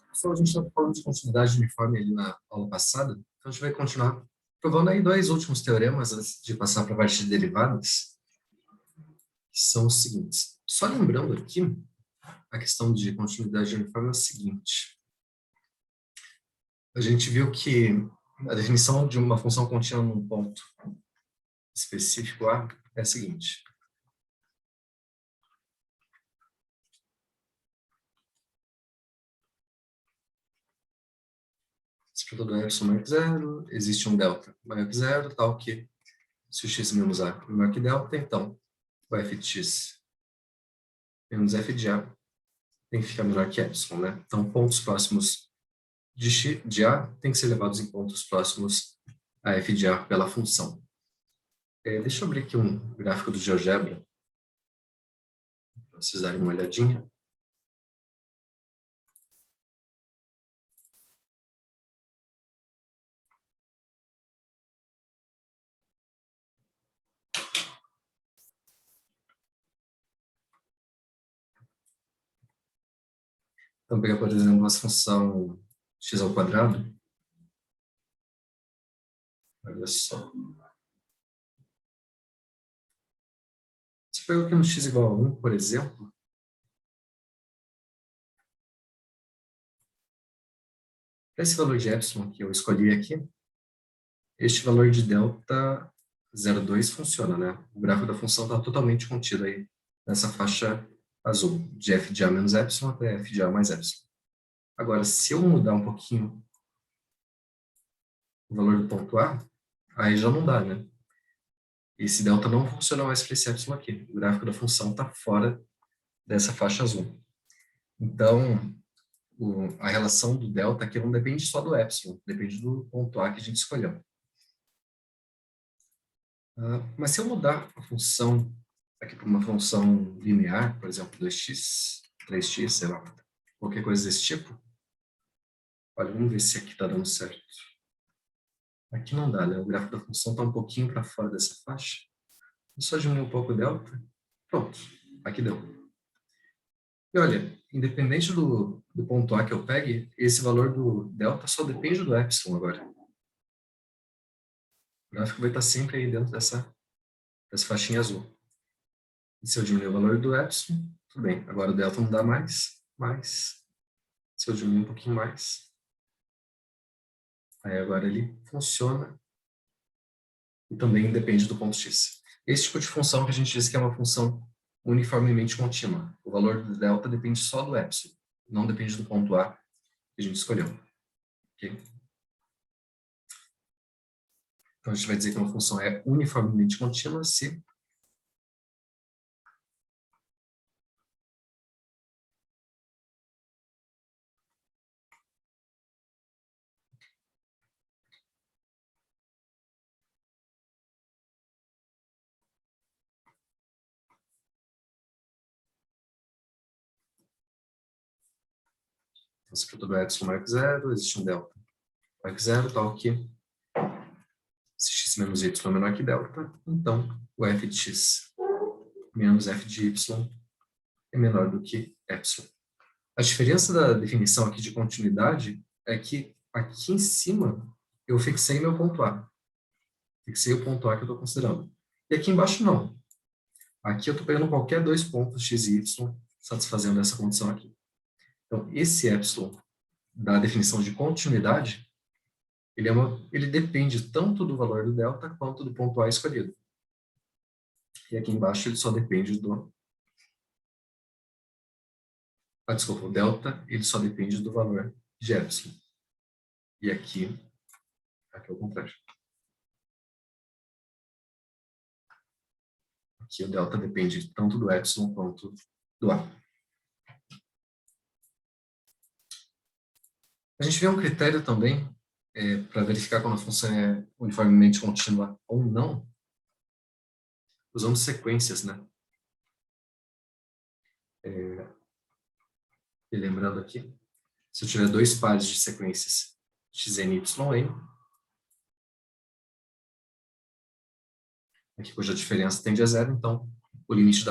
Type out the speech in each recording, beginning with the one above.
Pessoal, a gente estava falando de continuidade uniforme ali na aula passada, então a gente vai continuar provando aí dois últimos teoremas antes de passar para a parte de derivadas, que são os seguintes. Só lembrando aqui, a questão de continuidade uniforme é o seguinte. A gente viu que a definição de uma função contínua num ponto específico A é a seguinte. Se para todo epsilon maior que zero, existe um delta maior que zero, tal que se o x menos a é maior que delta, então o f de x menos f de a tem que ficar menor que epsilon, né? Então, pontos próximos de A tem que ser levados em pontos próximos a f de A pela função. Deixa eu abrir aqui um gráfico do GeoGebra, para vocês darem uma olhadinha. Então, pegar, por exemplo, uma função x ao quadrado. Olha só. Se eu pego aqui no x igual a 1, por exemplo, esse valor de epsilon que eu escolhi aqui, este valor de delta 0,2 funciona, né? O gráfico da função está totalmente contido aí nessa faixa azul, de f de a menos epsilon até f de a mais epsilon. Agora, se eu mudar um pouquinho o valor do ponto A, aí já não dá, né? Esse delta não funciona mais para esse epsilon aqui. O gráfico da função está fora dessa faixa azul. Então, a relação do delta aqui não depende só do epsilon, depende do ponto A que a gente escolheu. Mas se eu mudar a função aqui para uma função linear, por exemplo, 2x, 3x, sei lá, qualquer coisa desse tipo, olha, vamos ver se aqui está dando certo. Aqui não dá, né? O gráfico da função está um pouquinho para fora dessa faixa. Eu só diminuir um pouco o delta. Pronto, aqui deu. E olha, independente do ponto A que eu pegue, esse valor do delta só depende do epsilon agora. O gráfico vai estar sempre aí dentro dessa faixinha azul. E se eu diminuir o valor do epsilon, tudo bem. Agora o delta não dá mais, mas se eu diminuir um pouquinho mais, aí agora ele funciona e também depende do ponto x. Esse tipo de função que a gente diz que é uma função uniformemente contínua. O valor do delta depende só do epsilon, não depende do ponto A que a gente escolheu. Okay? Então a gente vai dizer que uma função é uniformemente contínua se se para todo epsilon maior que zero, existe um delta maior que zero, tal que se x menos y é menor que delta, então o f de x menos f de y é menor do que epsilon. A diferença da definição aqui de continuidade é que aqui em cima eu fixei meu ponto A. Fixei o ponto A que eu estou considerando. E aqui embaixo não. Aqui eu estou pegando qualquer dois pontos x e y, satisfazendo essa condição aqui. Então, esse epsilon da definição de continuidade, ele depende tanto do valor do delta quanto do ponto A escolhido. E aqui embaixo ele só depende do... desculpa, o delta ele só depende do valor de epsilon. E aqui é o contrário. Aqui o delta depende tanto do epsilon quanto do A. A gente vê um critério também para verificar quando a função é uniformemente contínua ou não, usando sequências, né? E lembrando aqui, se eu tiver dois pares de sequências xn e yn, aqui cuja diferença tende a zero, então o limite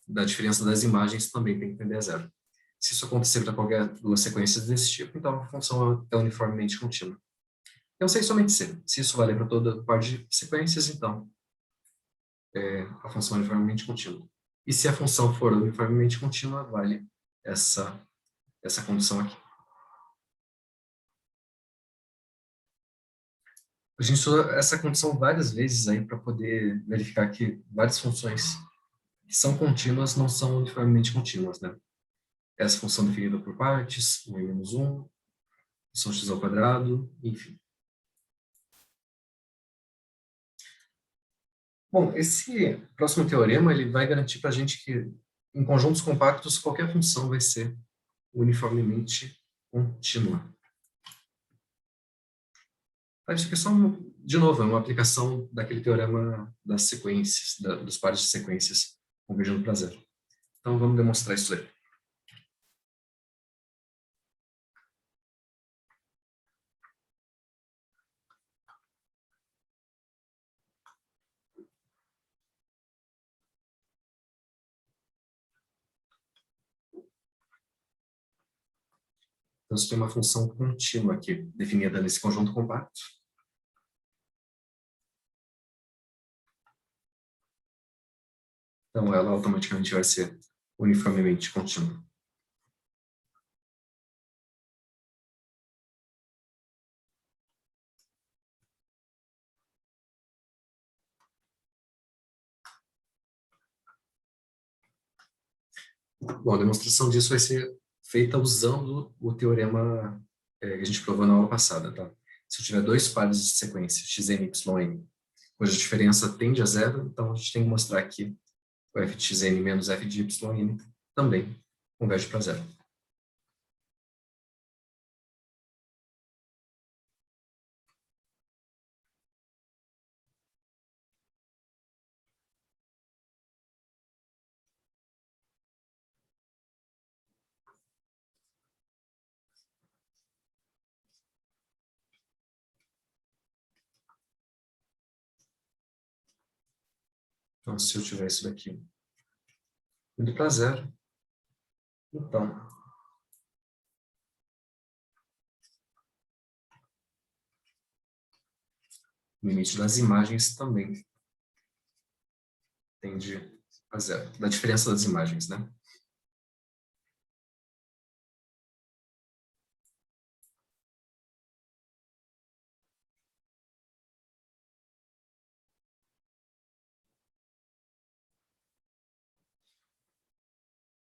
da diferença das imagens também tem que tender a zero. Se isso acontecer para qualquer duas sequências desse tipo, então a função é uniformemente contínua. Eu sei somente se. Se isso vale para toda par de sequências, então a função é uniformemente contínua. E se a função for uniformemente contínua, vale essa condição aqui. A gente usa essa condição várias vezes aí para poder verificar que várias funções que são contínuas não são uniformemente contínuas, né? Essa função definida por partes, 1 e menos 1, função x ao quadrado, enfim. Bom, esse próximo teorema ele vai garantir para a gente que em conjuntos compactos qualquer função vai ser uniformemente contínua. Isso aqui é só, de novo, é uma aplicação daquele teorema das sequências, dos pares de sequências convergindo para zero. Então vamos demonstrar isso aí. Então, você tem uma função contínua aqui, definida nesse conjunto compacto. Então, ela automaticamente vai ser uniformemente contínua. Bom, a demonstração disso vai ser feita usando o teorema que a gente provou na aula passada, tá? Se eu tiver dois pares de sequência, xn e yn, cuja diferença tende a zero, então a gente tem que mostrar que o f de xn menos f de yn também converge para zero. Então, se eu tiver isso daqui indo para zero, então o limite das imagens também tende a zero, da diferença das imagens, né?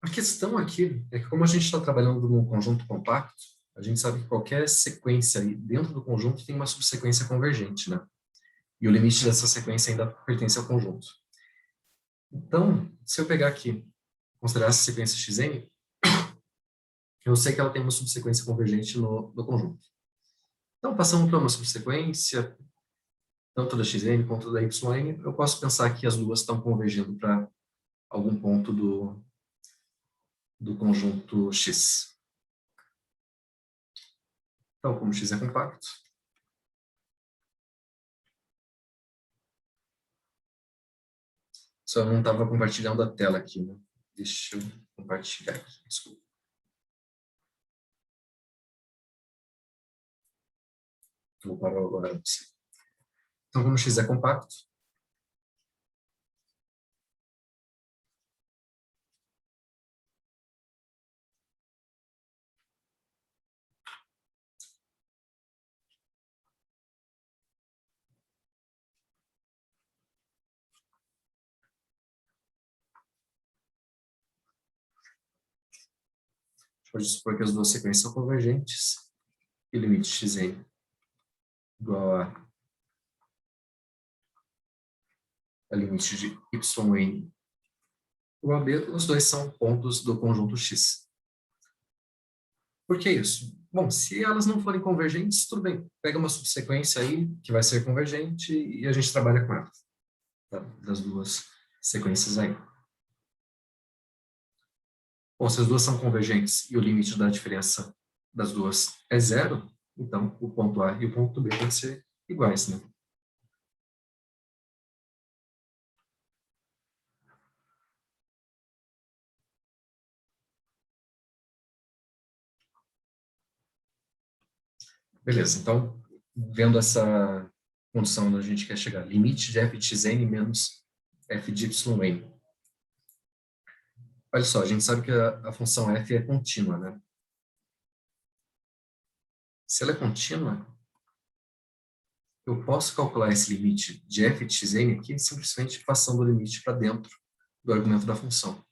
A questão aqui é que como a gente está trabalhando num conjunto compacto, a gente sabe que qualquer sequência aí dentro do conjunto tem uma subsequência convergente, né? E o limite dessa sequência ainda pertence ao conjunto. Então, se eu pegar aqui, considerar essa sequência xn, eu sei que ela tem uma subsequência convergente no conjunto. Então, passando para uma subsequência, tanto da xn quanto da yn, eu posso pensar que as duas estão convergindo para algum ponto do conjunto X. Então, como X é compacto, só não estava compartilhando a tela aqui, né? Deixa eu compartilhar aqui, desculpa. Vou parar agora. Então, como X é compacto, pode supor que as duas sequências são convergentes e o limite xn igual a limite de yn igual a b, os dois são pontos do conjunto X. Por que isso? Bom, se elas não forem convergentes, tudo bem. Pega uma subsequência aí que vai ser convergente e a gente trabalha com ela, tá? Das duas sequências aí. Bom, se as duas são convergentes e o limite da diferença das duas é zero, então o ponto A e o ponto B têm que ser iguais, né? Beleza, então, vendo essa condição onde a gente quer chegar, limite de f de xn menos f de yn. Olha só, a gente sabe que a função f é contínua, né? Se ela é contínua, eu posso calcular esse limite de f de xn aqui simplesmente passando o limite para dentro do argumento da função.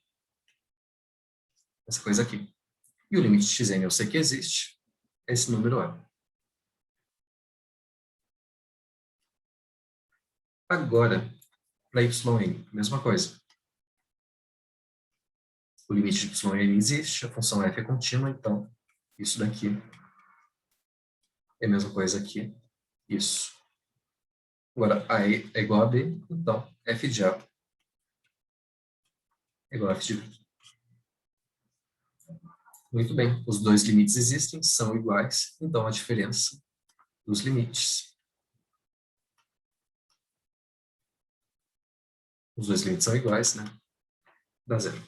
Essa coisa aqui. E o limite de xn eu sei que existe, esse número é. Agora, para yn, mesma coisa. O limite de yn existe, a função f é contínua, então isso daqui é a mesma coisa aqui, isso. Agora, a é igual a b, então f de a é igual a f de b. Muito bem, os dois limites existem, são iguais, então a diferença dos limites. Os dois limites são iguais, né? Dá zero.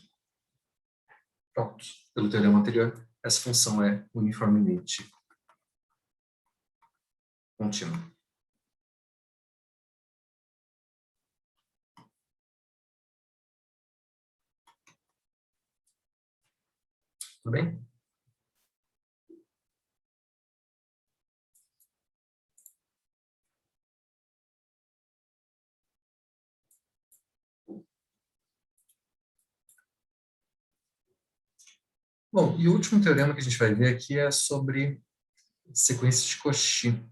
Pronto. Pelo teorema anterior, essa função é uniformemente contínua. Tudo bem? Bom, e o último teorema que a gente vai ver aqui é sobre sequência de Cauchy.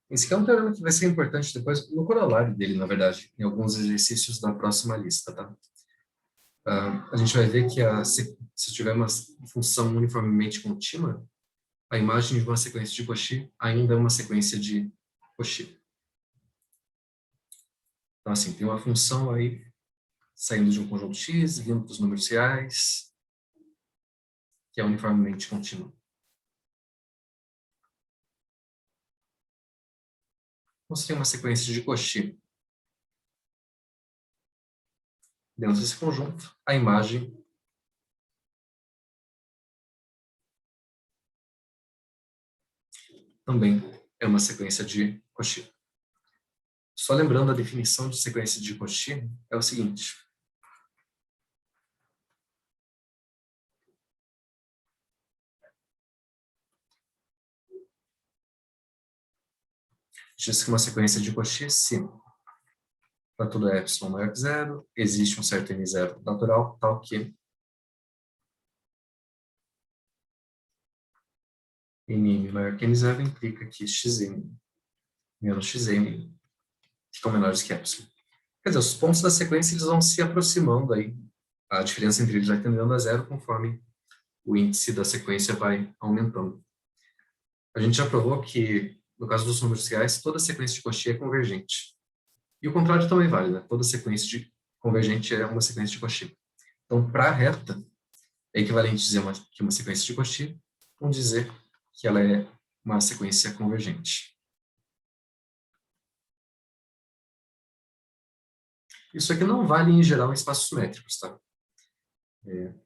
Esse aqui é um teorema que vai ser importante depois no corolário dele, na verdade, em alguns exercícios da próxima lista, tá? A gente vai ver que se tiver uma função uniformemente contínua, a imagem de uma sequência de Cauchy ainda é uma sequência de Cauchy. Então, assim, tem uma função aí saindo de um conjunto X, vindo dos números reais, que é uniformemente contínua. Então, você tem uma sequência de Cauchy. Dentro desse conjunto, a imagem também é uma sequência de Cauchy. Só lembrando a definição de sequência de Cauchy, é o seguinte. Diz que uma sequência de Cauchy, se para todo epsilon maior que zero, existe um certo n0 natural, tal que nm maior que n0 implica que xm menos xm ficam menores que epsilon. Quer dizer, os pontos da sequência eles vão se aproximando aí. A diferença entre eles vai tendendo a zero conforme o índice da sequência vai aumentando. A gente já provou que, no caso dos números reais, toda sequência de Cauchy é convergente. E o contrário também vale, né? Toda sequência de convergente é uma sequência de Cauchy. Então, para a reta, é equivalente dizer que uma sequência de Cauchy, com dizer que ela é uma sequência convergente. Isso aqui não vale em geral em espaços métricos, tá?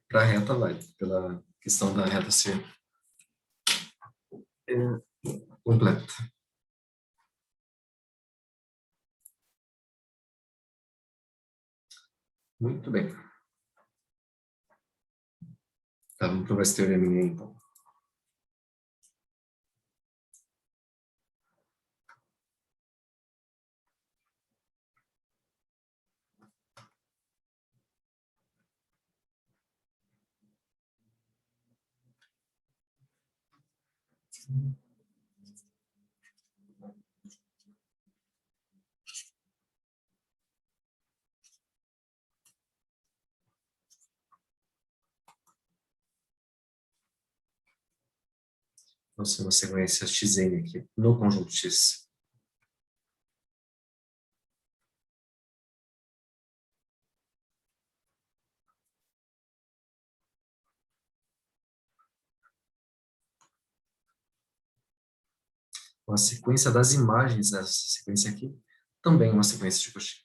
Para a reta vale, pela questão da reta ser completa. Muito bem. Tá, vamos provar esse teorema aí, então. Nós temos uma sequência xn aqui, no conjunto X. A sequência das imagens dessa sequência aqui também é uma sequência de Cauchy.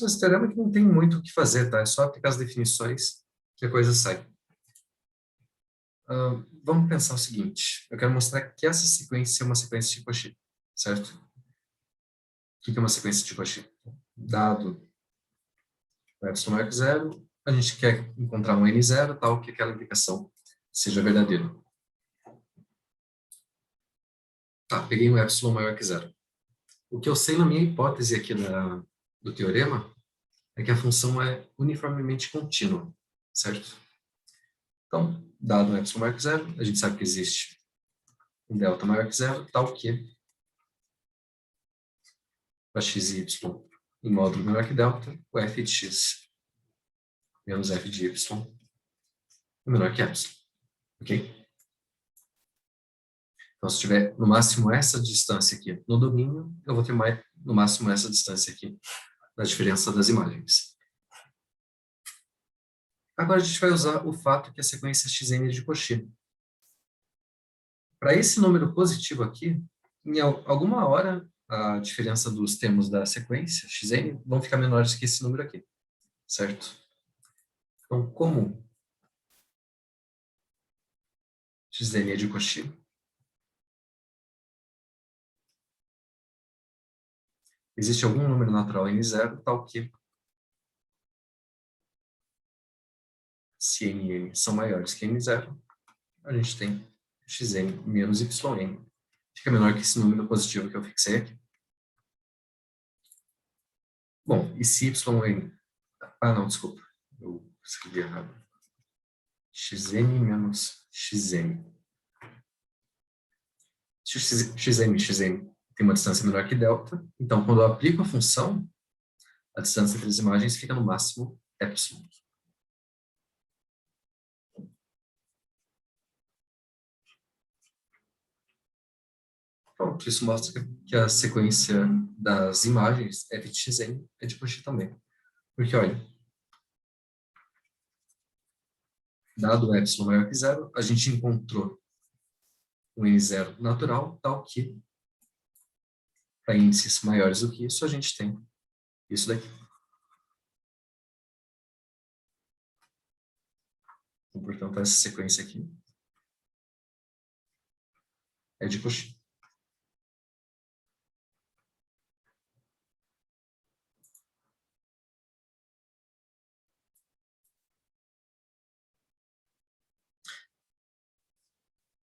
Esse teorema que não tem muito o que fazer, tá? É só aplicar as definições que a coisa sai. Vamos pensar o seguinte. Eu quero mostrar que essa sequência é uma sequência de Cauchy, certo? O que é uma sequência de Cauchy? Dado o epsilon maior que zero, a gente quer encontrar um n0, tal que aquela implicação seja verdadeira. Tá, peguei um epsilon maior que zero. O que eu sei na minha hipótese aqui do teorema é que a função é uniformemente contínua, certo? Então, dado um epsilon maior que zero, a gente sabe que existe um delta maior que zero, tal que para x e y em módulo menor que delta, o f de x menos f de y é menor que epsilon, ok? Então, se tiver no máximo essa distância aqui no domínio, eu vou ter mais, no máximo essa distância aqui na diferença das imagens. Agora a gente vai usar o fato que a sequência xn é de Cauchy. Para esse número positivo aqui, em alguma hora, a diferença dos termos da sequência, xn, vão ficar menores que esse número aqui, certo? Então, como xn é de Cauchy, existe algum número natural n0, tal que se n e n são maiores que n0, a gente tem xn menos yn. Fica menor que esse número positivo que eu fixei aqui. Bom, e se yn... Ah, não, desculpa. Eu escrevi errado. Xn menos xn. Xn tem uma distância menor que delta. Então, quando eu aplico a função, a distância entre as imagens fica no máximo epsilon. Pronto, isso mostra que a sequência das imagens f de xn é de Cauchy também. Porque, olha, dado o epsilon maior que zero, a gente encontrou um n0 natural, tal que, para índices maiores do que isso, a gente tem isso daqui. Então, portanto, essa sequência aqui é de Cauchy.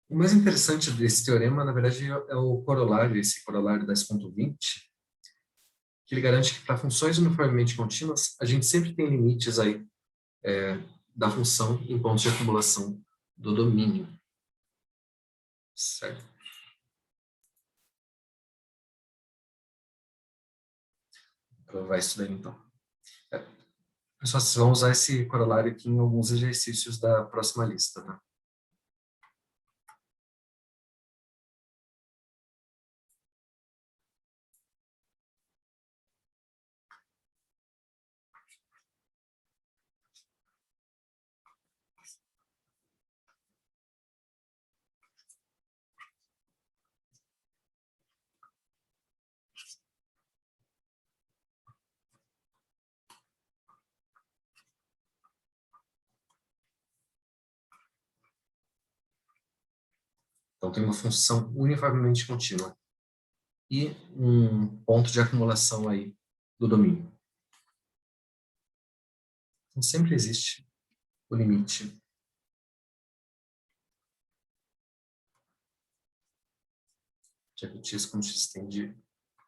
O mais interessante desse teorema, na verdade, é o corolário, esse corolário 10.20, que ele garante que para funções uniformemente contínuas, a gente sempre tem limites aí da função em pontos de acumulação do domínio. Certo? Vou provar isso daí, então. Pessoal, vocês vão usar esse corolário aqui em alguns exercícios da próxima lista, tá? Então, tem uma função uniformemente contínua e um ponto de acumulação aí do domínio. Então, sempre existe o limite de f de x quando x tende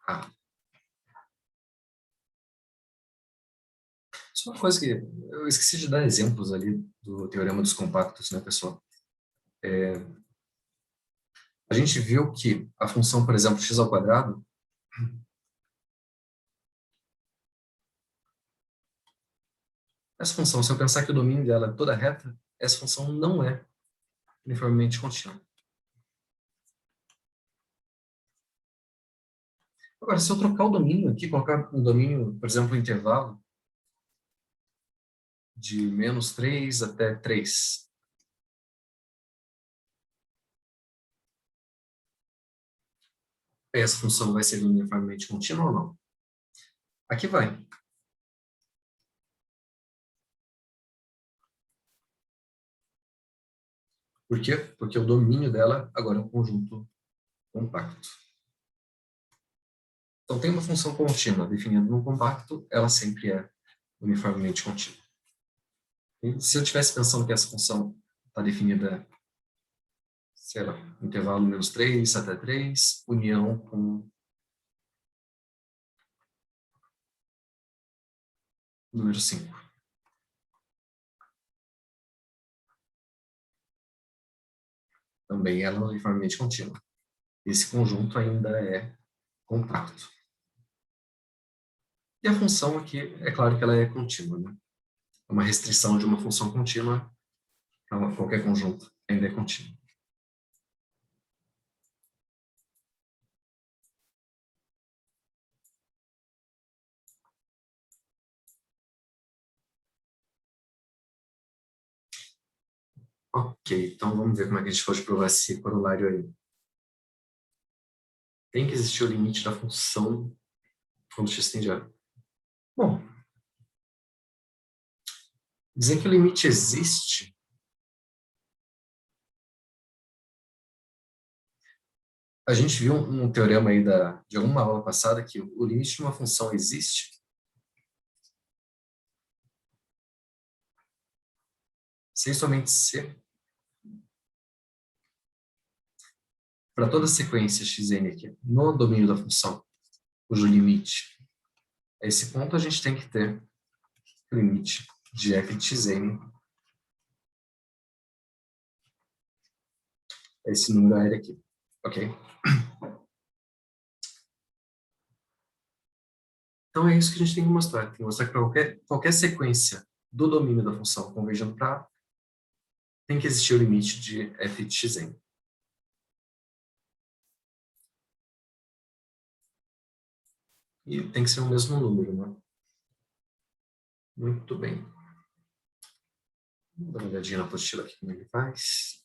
a. Só uma coisa que eu esqueci de dar exemplos ali do teorema dos compactos, né, pessoal? A gente viu que a função, por exemplo, x ao quadrado, essa função, se eu pensar que o domínio dela é toda reta, essa função não é uniformemente contínua. Agora, se eu trocar o domínio aqui, colocar um domínio, por exemplo, um intervalo de -3 até 3, essa função vai ser uniformemente contínua ou não? Aqui vai. Por quê? Porque o domínio dela agora é um conjunto compacto. Então, tem uma função contínua definida num compacto, ela sempre é uniformemente contínua. E se eu estivesse pensando que essa função está definida, sei lá, intervalo -3 até 3, união com número 5. Também ela é uniformemente contínua. Esse conjunto ainda é compacto. E a função aqui, é claro que ela é contínua, né? É uma restrição de uma função contínua, então qualquer conjunto ainda é contínuo. Ok, então vamos ver como é que a gente pode provar esse corolário aí. Tem que existir o limite da função quando x tende a... Bom, dizer que o limite existe... A gente viu um teorema aí de alguma aula passada que o limite de uma função existe se e somente se, para toda sequência xn aqui, no domínio da função, cujo limite é esse ponto, a gente tem que ter o limite de f de xn é esse número aéreo aqui, ok? Então é isso que a gente tem que mostrar. Tem que mostrar que para qualquer sequência do domínio da função convergindo para A, tem que existir o limite de f de xn. E tem que ser o mesmo número, né? Muito bem. Vou dar uma olhadinha na apostila aqui como ele faz.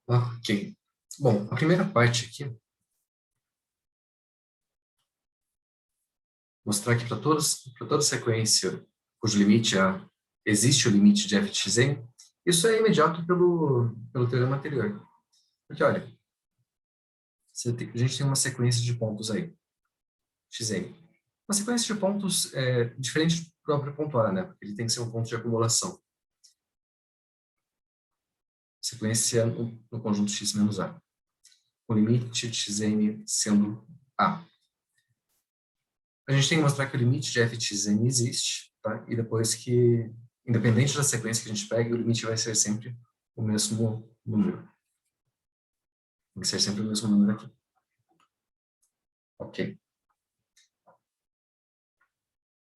Ok. Bom, a primeira parte aqui, mostrar que para toda sequência cujo limite existe o limite de f de xn, isso é imediato pelo teorema anterior. Porque, olha, a gente tem uma sequência de pontos aí, xn. Uma sequência de pontos diferente do próprio ponto A, né? Porque ele tem que ser um ponto de acumulação. Sequência no conjunto x menos A. O limite de xn sendo A. A gente tem que mostrar que o limite de f de xn existe, tá? E depois que, independente da sequência que a gente pegue, o limite vai ser sempre o mesmo número. Tem que ser sempre o mesmo número aqui. Ok.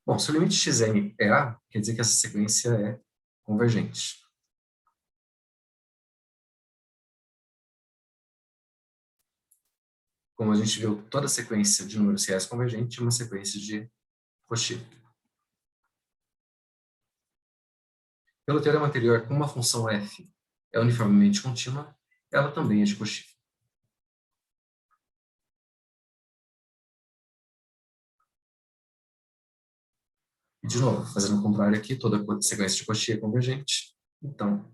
Bom, se o limite de xn é A, quer dizer que essa sequência é convergente. Como a gente viu, toda sequência de números reais convergente é uma sequência de Cauchy. Pelo teorema anterior, como uma função f é uniformemente contínua, ela também é de Cauchy. E, de novo, fazendo o contrário aqui, toda sequência de Cauchy é convergente. Então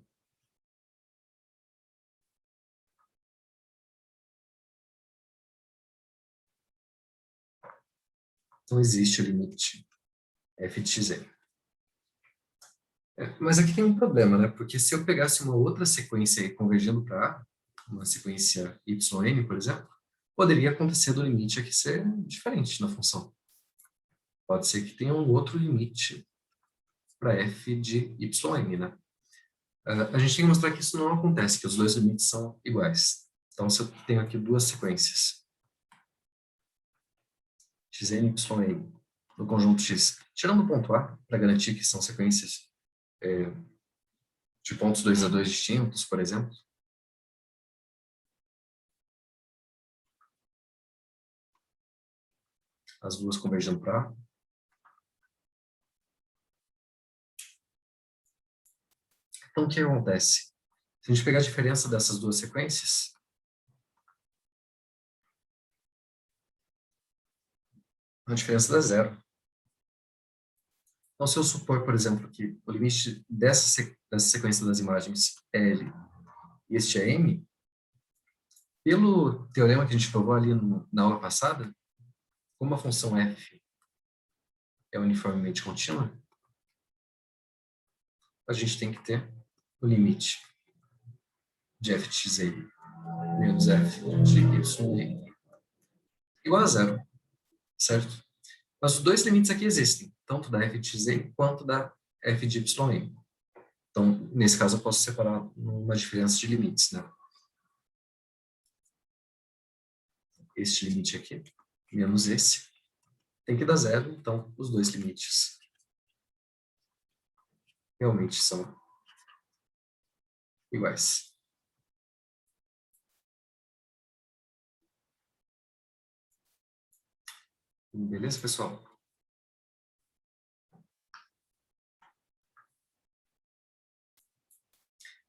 existe o limite f de xn. Mas aqui tem um problema, né? Porque se eu pegasse uma outra sequência aí convergindo para A, uma sequência yn, por exemplo, poderia acontecer do limite aqui ser diferente na função. Pode ser que tenha um outro limite para f de yn, né? A gente tem que mostrar que isso não acontece, que os dois limites são iguais. Então, se eu tenho aqui duas sequências, xn e yn, no conjunto x, tirando o ponto A, para garantir que são sequências de pontos 2 a 2 distintos, por exemplo, as duas convergindo para A. Então, o que acontece? Se a gente pegar a diferença dessas duas sequências, a diferença dá zero. Então, se eu supor, por exemplo, que o limite dessa sequência das imagens é L e este é M, pelo teorema que a gente provou ali na aula passada, como a função f é uniformemente contínua, a gente tem que ter o limite de f de x menos f de y igual a zero, certo? Mas os dois limites aqui existem, tanto da f de x quanto da f de y. Então, nesse caso, eu posso separar uma diferença de limites, né? Este limite aqui, menos esse, tem que dar zero, então os dois limites realmente são iguais. Beleza, pessoal?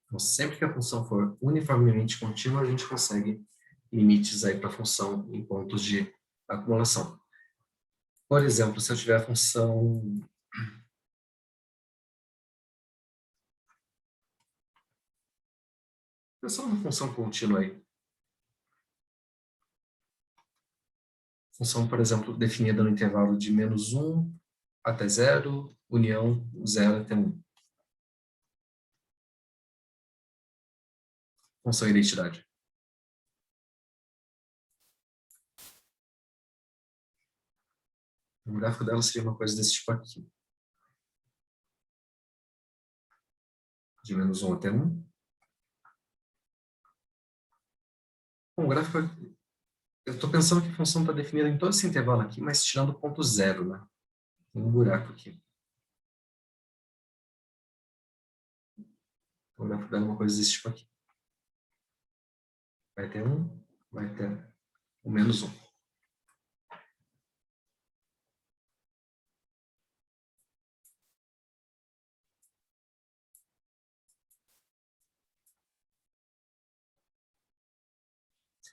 Então, sempre que a função for uniformemente contínua, a gente consegue limites aí para a função em pontos de acumulação. Por exemplo, se eu tiver a função... Pensar numa função contínua aí. Função, por exemplo, definida no intervalo de menos 1 até 0, união 0 até 1. Função identidade. O gráfico dela seria uma coisa desse tipo aqui. De menos 1 até 1. Bom, o gráfico... Eu estou pensando que a função está definida em todo esse intervalo aqui, mas tirando o ponto 0, né? Tem um buraco aqui. Então, o gráfico dela é uma coisa desse tipo aqui. Vai ter 1, vai ter o menos 1.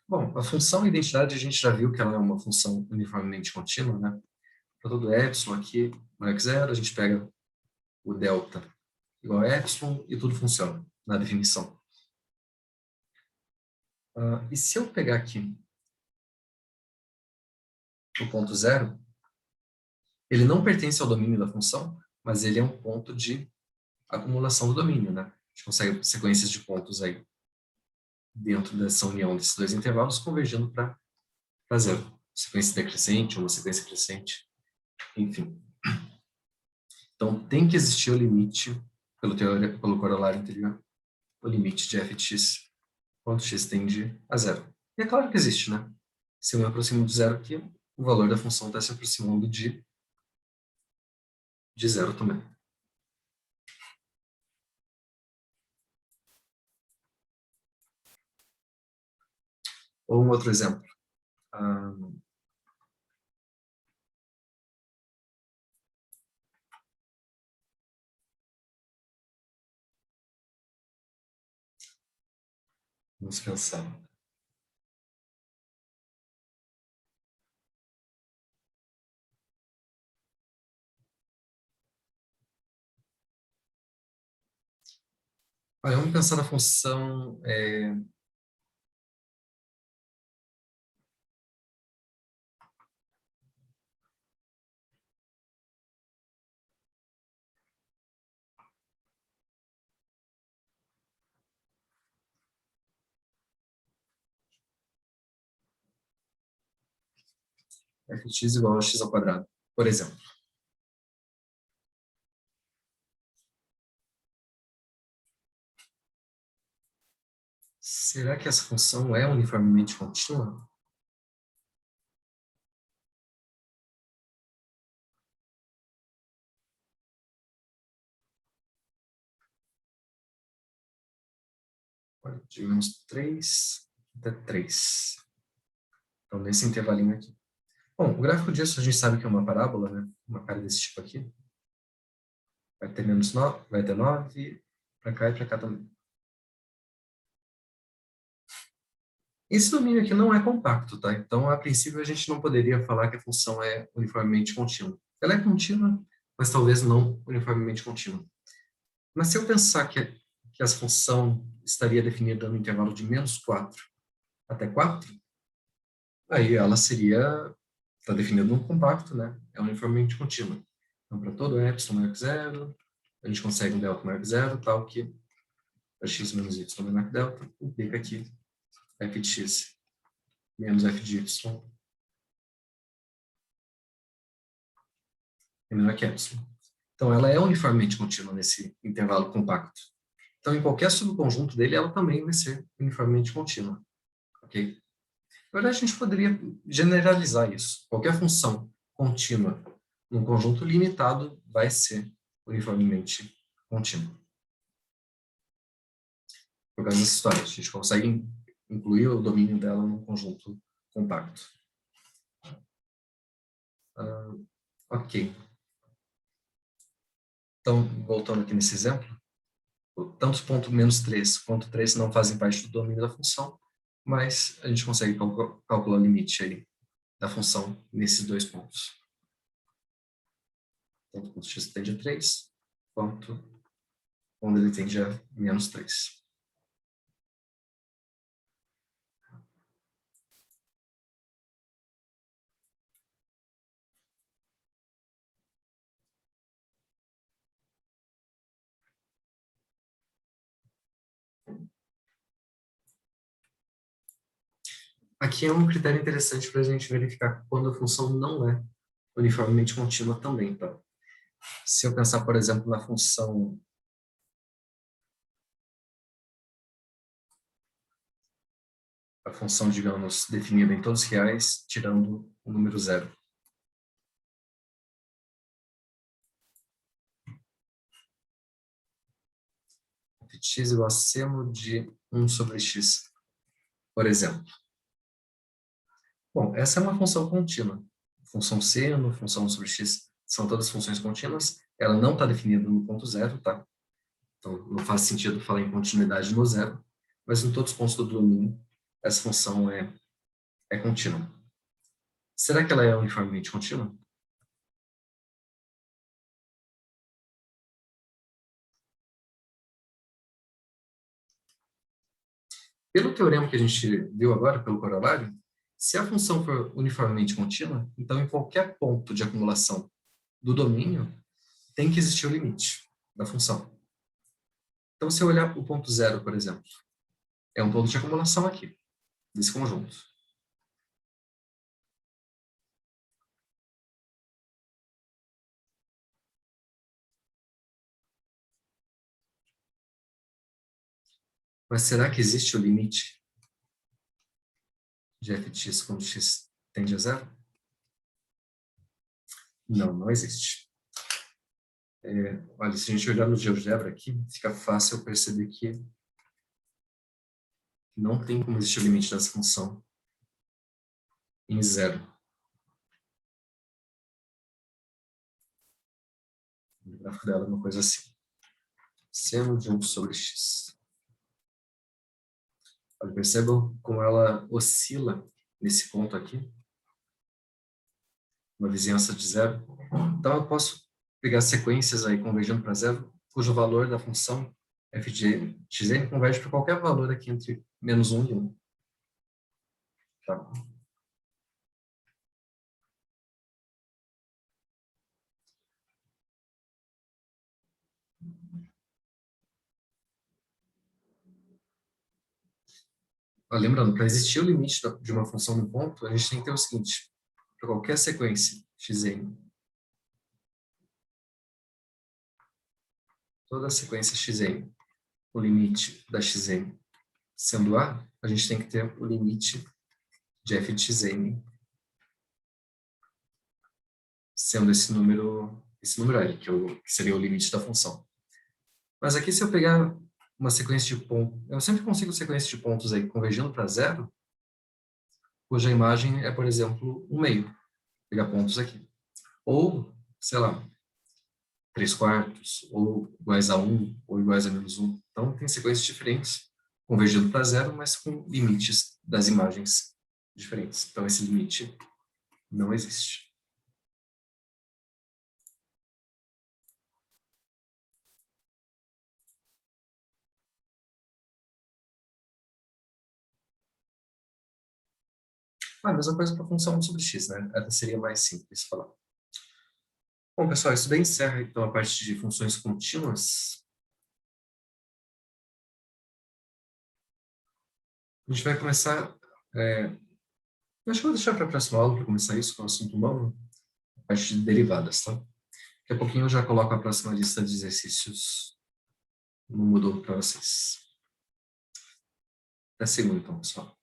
Bom, a função identidade a gente já viu que ela é uma função uniformemente contínua, né? Para todo epsilon aqui, no x0, a gente pega o delta igual a epsilon e tudo funciona na definição. E se eu pegar aqui o ponto 0, ele não pertence ao domínio da função, mas ele é um ponto de acumulação do domínio, né? A gente consegue sequências de pontos aí dentro dessa união desses dois intervalos convergindo para zero. Sequência decrescente ou uma sequência crescente, enfim. Então, tem que existir o limite, pelo corolário anterior, o limite de f de x, quando x tende a zero. E é claro que existe, né? Se eu me aproximo de zero aqui, o valor da função está se aproximando de zero também. Ou um outro exemplo. Vamos pensar. Olha, vamos pensar na função f de x igual a x ao quadrado, por exemplo. Será que essa função é uniformemente contínua? Olha, de menos 3 até 3. Então, nesse intervalinho aqui. Bom, o gráfico disso a gente sabe que é uma parábola, né? Uma cara desse tipo aqui. Vai ter menos 9, vai ter 9, para cá e para cá também. Esse domínio aqui não é compacto, tá? Então, a princípio, a gente não poderia falar que a função é uniformemente contínua. Ela é contínua, mas talvez não uniformemente contínua. Mas se eu pensar que essa função estaria definida no intervalo de -4 até 4, aí ela está definida num compacto, né? É uniformemente contínua. Então, para todo epsilon maior que zero, a gente consegue um delta maior que zero, tal que para x menos y menor que delta, implica aqui f de x menos f de y é menor que epsilon. Então, ela é uniformemente contínua nesse intervalo compacto. Então, em qualquer subconjunto dele, ela também vai ser uniformemente contínua. Ok? Na verdade, a gente poderia generalizar isso. Qualquer função contínua num conjunto limitado vai ser uniformemente contínua. Por causa dessa história, a gente consegue incluir o domínio dela num conjunto compacto. Ok. Então, voltando aqui nesse exemplo, tanto os pontos -3 quanto 3 não fazem parte do domínio da função, mas a gente consegue calcular o limite aí da função nesses dois pontos. Tanto quando x tende a 3, quanto quando ele tende a -3. Aqui é um critério interessante para a gente verificar quando a função não é uniformemente contínua também, tá? Se eu pensar, por exemplo, na função digamos, definida em todos os reais, tirando o número zero. X igual a seno de 1 sobre x, por exemplo. Bom, essa é uma função contínua. Função seno, função 1 sobre x, são todas funções contínuas. Ela não está definida no ponto zero, tá? Então, não faz sentido falar em continuidade no zero, mas em todos os pontos do domínio, essa função é contínua. Será que ela é uniformemente contínua? Pelo teorema que a gente viu agora, pelo corolário, se a função for uniformemente contínua, então em qualquer ponto de acumulação do domínio, tem que existir o limite da função. Então, se eu olhar o ponto zero, por exemplo, é um ponto de acumulação aqui, desse conjunto. Mas será que existe o limite de f de x quando x tende a zero? Não, não existe. Olha, se a gente olhar no GeoGebra aqui, fica fácil perceber que não tem como existir o limite dessa função em zero. O gráfico dela é uma coisa assim. Seno de 1 sobre x. Olha, percebam como ela oscila nesse ponto aqui. Uma vizinhança de zero. Então, eu posso pegar sequências aí convergindo para zero, cujo valor da função f de xn converge para qualquer valor aqui entre -1 e 1. Tá? Lembrando, para existir o limite de uma função no ponto, a gente tem que ter o seguinte: para qualquer sequência xn, toda a sequência xn, o limite da xn sendo a gente tem que ter o limite de f de xn sendo esse número L, que seria o limite da função. Mas aqui, se eu pegar uma sequência de pontos, eu sempre consigo sequência de pontos aí convergindo para zero, cuja imagem é, por exemplo, 1/2. Vou pegar pontos aqui. Ou, sei lá, 3/4, ou iguais a 1, ou iguais a -1. Então, tem sequências diferentes, convergindo para zero, mas com limites das imagens diferentes. Então, esse limite não existe. A mesma coisa para a função 1 sobre x, né? Ela seria mais simples falar. Bom, pessoal, isso daí encerra, então, a parte de funções contínuas. A gente vai começar... acho que vou deixar para a próxima aula para começar isso, que é um assunto novo. A parte de derivadas, tá? Daqui a pouquinho eu já coloco a próxima lista de exercícios no Moodle para vocês. Até segunda, então, pessoal.